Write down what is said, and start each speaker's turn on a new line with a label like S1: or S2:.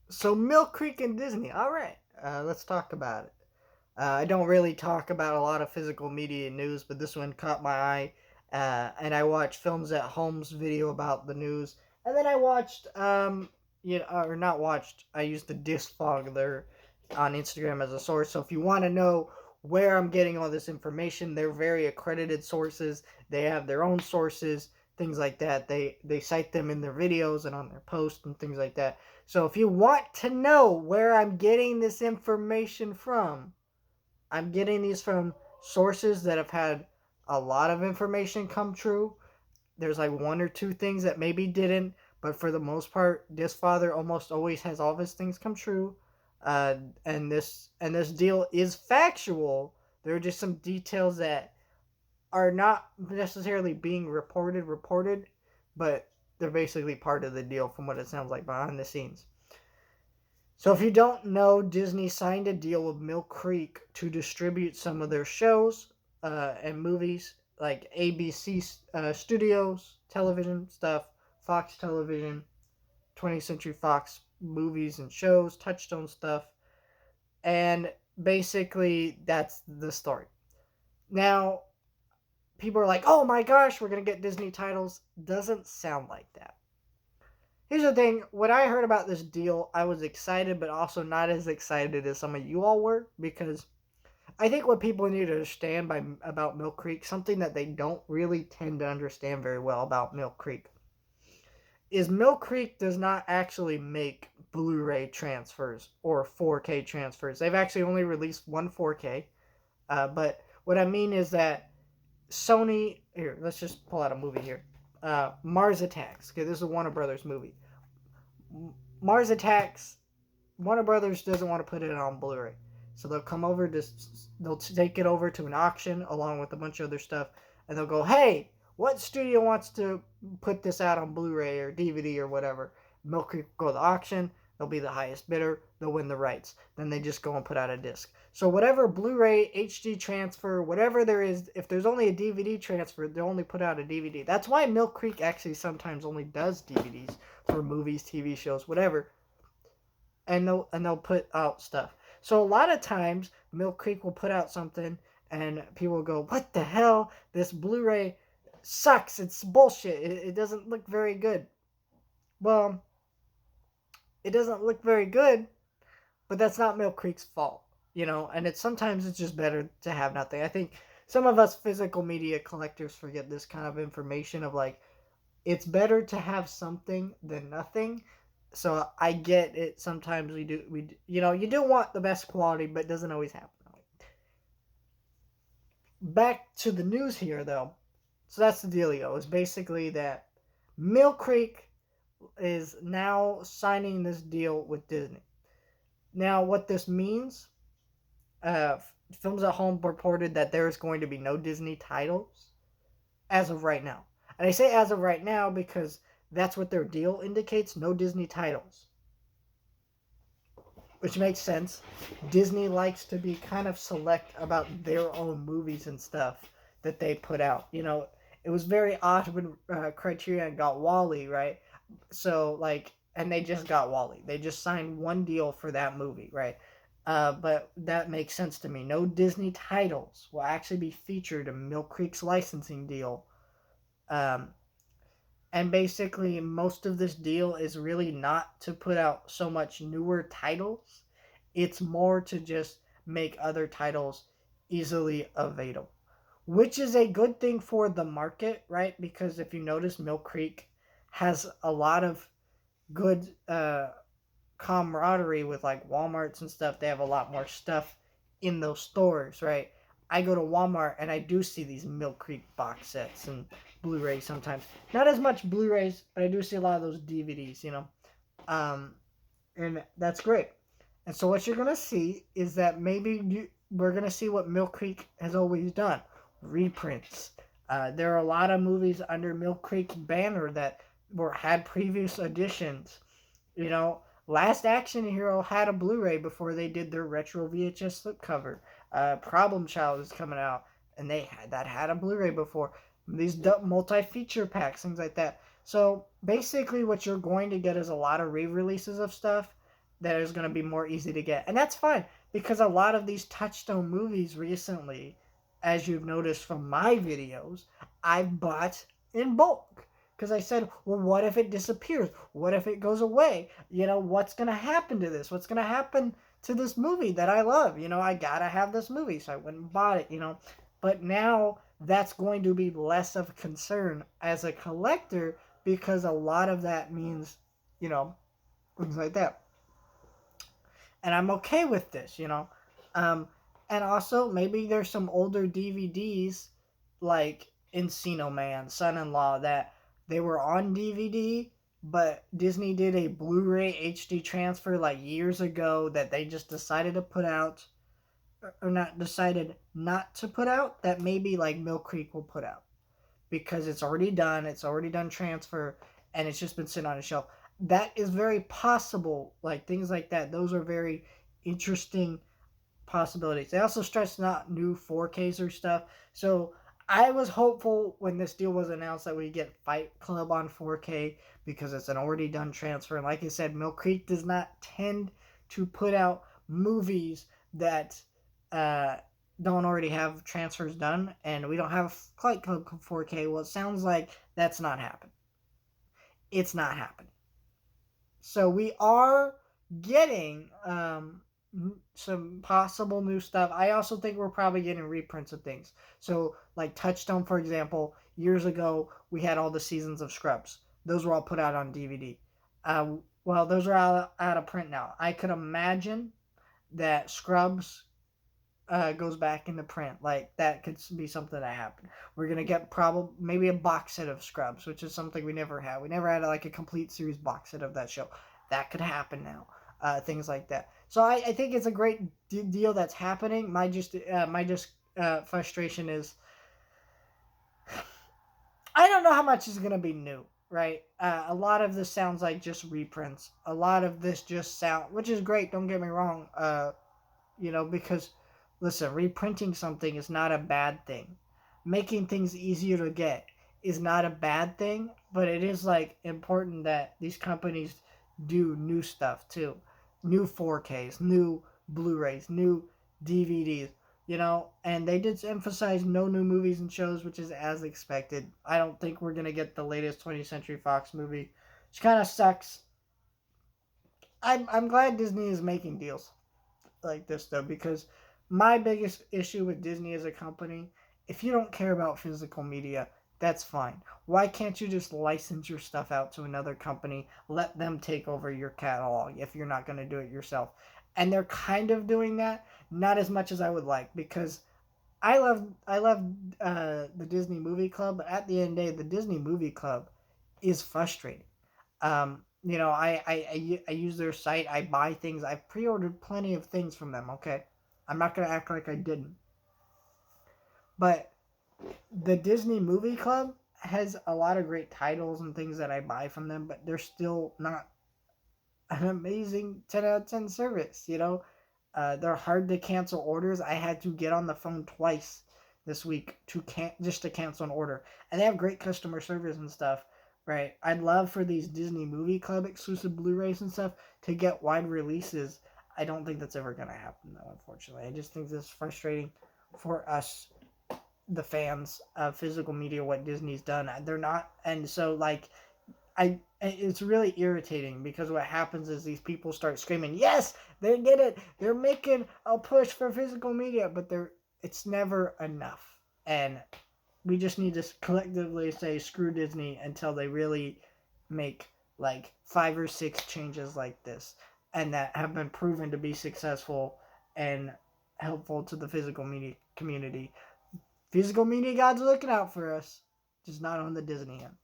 S1: So Mill Creek and Disney. All right, let's talk about it. I don't really talk about a lot of physical media news, but this one caught my eye. And I watched Films at Home's video about the news, and then I watched, or not watched. I used the Disfog there on Instagram as a source. So if you want to know where I'm getting all this information, they're very accredited sources. They have their own sources, things like that. They cite them in their videos and on their posts and things like that. So if you want to know where I'm getting this information from, I'm getting these from sources that have had a lot of information come true. There's like one or two things that maybe didn't, but for the most part, this father almost always has all of his things come true. And this deal is factual. There are just some details that are not necessarily being reported, but they're basically part of the deal from what it sounds like behind the scenes. So if you don't know, Disney signed a deal with Mill Creek to distribute some of their shows and movies, like ABC Studios, television stuff, Fox Television, 20th Century Fox movies and shows, Touchstone stuff, and basically that's the story. Now, people are like, "Oh my gosh, we're gonna get Disney titles." Doesn't sound like that. Here's the thing, when I heard about this deal, I was excited, but also not as excited as some of you all were, because I think what people need to understand about Mill Creek, something that they don't really tend to understand very well about Mill Creek, is Mill Creek does not actually make Blu-ray transfers or 4K transfers. They've actually only released one 4K, but what I mean is that Sony, here, let's just pull out a movie here. Mars Attacks. Okay, this is a Warner Brothers movie. Mars Attacks, Warner Brothers doesn't want to put it on Blu-ray, so they'll come over to, they'll take it over to an auction along with a bunch of other stuff, and they'll go, "Hey, what studio wants to put this out on Blu-ray or DVD or whatever?" Mill Creek will go to the auction. They'll be the highest bidder. They'll win the rights. Then they just go and put out a disc. So whatever Blu-ray, HD transfer, whatever there is, if there's only a DVD transfer, they'll only put out a DVD. That's why Mill Creek actually sometimes only does DVDs for movies, TV shows, whatever, and they'll put out stuff. So a lot of times Mill Creek will put out something and people will go, "What the hell? This Blu-ray sucks. It's bullshit. It doesn't look very good." Well, it doesn't look very good, but that's not Mill Creek's fault, And sometimes it's just better to have nothing. I think some of us physical media collectors forget this kind of information of like, it's better to have something than nothing. So I get it. Sometimes you do want the best quality, but it doesn't always happen. Back to the news here, though. So that's the dealio. Is basically that Mill Creek is now signing this deal with Disney. Now, what this means, uh, Films at Home reported that there is going to be no Disney titles as of right now. And I say as of right now because that's what their deal indicates, no Disney titles. Which makes sense. Disney likes to be kind of select about their own movies and stuff that they put out. It was very odd when Criterion got Wally, right? So, like, and they just got Wally. They just signed one deal for that movie, right? But that makes sense to me. No Disney titles will actually be featured in Mill Creek's licensing deal. Um, and basically, most of this deal is really not to put out so much newer titles. It's more to just make other titles easily available, which is a good thing for the market, right? Because if you notice, Mill Creek has a lot of good camaraderie with like Walmarts and stuff. They have a lot more stuff in those stores, right? I go to Walmart and I do see these Mill Creek box sets and Blu-rays sometimes. Not as much Blu-rays, but I do see a lot of those DVDs. Um, and that's great. And so what you're gonna see is that we're gonna see what Mill Creek has always done: reprints. There are a lot of movies under Mill Creek's banner that had previous editions. You know, Last Action Hero had a Blu-ray before they did their retro VHS slipcover. Problem Child is coming out, and had a Blu-ray before. These multi-feature packs, things like that. So basically, what you're going to get is a lot of re-releases of stuff, that is going to be more easy to get. And that's fine, because a lot of these Touchstone movies recently, as you've noticed from my videos, I've bought in bulk. Because I said, well, what if it disappears? What if it goes away? What's going to happen to this? What's going to happen to this movie that I love? I got to have this movie. So I went and bought it. But now that's going to be less of a concern as a collector, because a lot of that means, things like that. And I'm okay with this. And also, maybe there's some older DVDs like Encino Man, Son-in-Law, that they were on DVD, but Disney did a Blu-ray HD transfer like years ago that they just decided to put out, or not decided not to put out, that maybe like Mill Creek will put out, because it's already done transfer, and it's just been sitting on a shelf. That is very possible. Like things like that, those are very interesting possibilities. They also stress not new 4Ks or stuff. So I was hopeful when this deal was announced that we get Fight Club on 4K, because it's an already done transfer. And like I said, Mill Creek does not tend to put out movies that don't already have transfers done, and we don't have Fight Club 4K. Well, it sounds like that's not happening. It's not happening. So we are getting some possible new stuff. I also think we're probably getting reprints of things. So like Touchstone, for example, years ago we had all the seasons of Scrubs. Those were all put out on DVD. Well, those are out of print now. I could imagine that Scrubs goes back into print. Like that could be something that happened. We're gonna get probably maybe a box set of Scrubs, which is something we never had. We never had like a complete series box set of that show. That could happen now. Things like that. So I think it's a great deal that's happening. My frustration is I don't know how much is gonna be new. Right? A lot of this sounds like just reprints. A lot of this just which is great. Don't get me wrong. Because listen, reprinting something is not a bad thing. Making things easier to get is not a bad thing, but it is like important that these companies do new stuff too. New 4Ks, new Blu-rays, new DVDs, and they did emphasize no new movies and shows, which is as expected. I don't think we're going to get the latest 20th Century Fox movie, which kind of sucks. I'm glad Disney is making deals like this though, because my biggest issue with Disney as a company, if you don't care about physical media, that's fine. Why can't you just license your stuff out to another company, let them take over your catalog if you're not going to do it yourself? And they're kind of doing that, not as much as I would like, because I love the Disney Movie Club, but at the end of the day, the Disney Movie Club is frustrating. I use their site. I buy things. I've pre-ordered plenty of things from them. Okay, I'm not gonna act like I didn't. But the Disney Movie Club has a lot of great titles and things that I buy from them, but they're still not an amazing 10 out of 10 service. They're hard to cancel orders. I had to get on the phone twice this week just to cancel an order, and they have great customer service and stuff. Right, I'd love for these Disney Movie Club exclusive Blu-rays and stuff to get wide releases. I don't think that's ever going to happen, though, unfortunately. I just think this is frustrating for us, the fans of physical media, what Disney's done. They're not, and so, it's really irritating, because what happens is these people start screaming, yes, they did it! They're making a push for physical media, but it's never enough. And we just need to collectively say screw Disney until they really make like 5 or 6 changes like this, and that have been proven to be successful and helpful to the physical media community. Physical media gods are looking out for us, just not on the Disney end.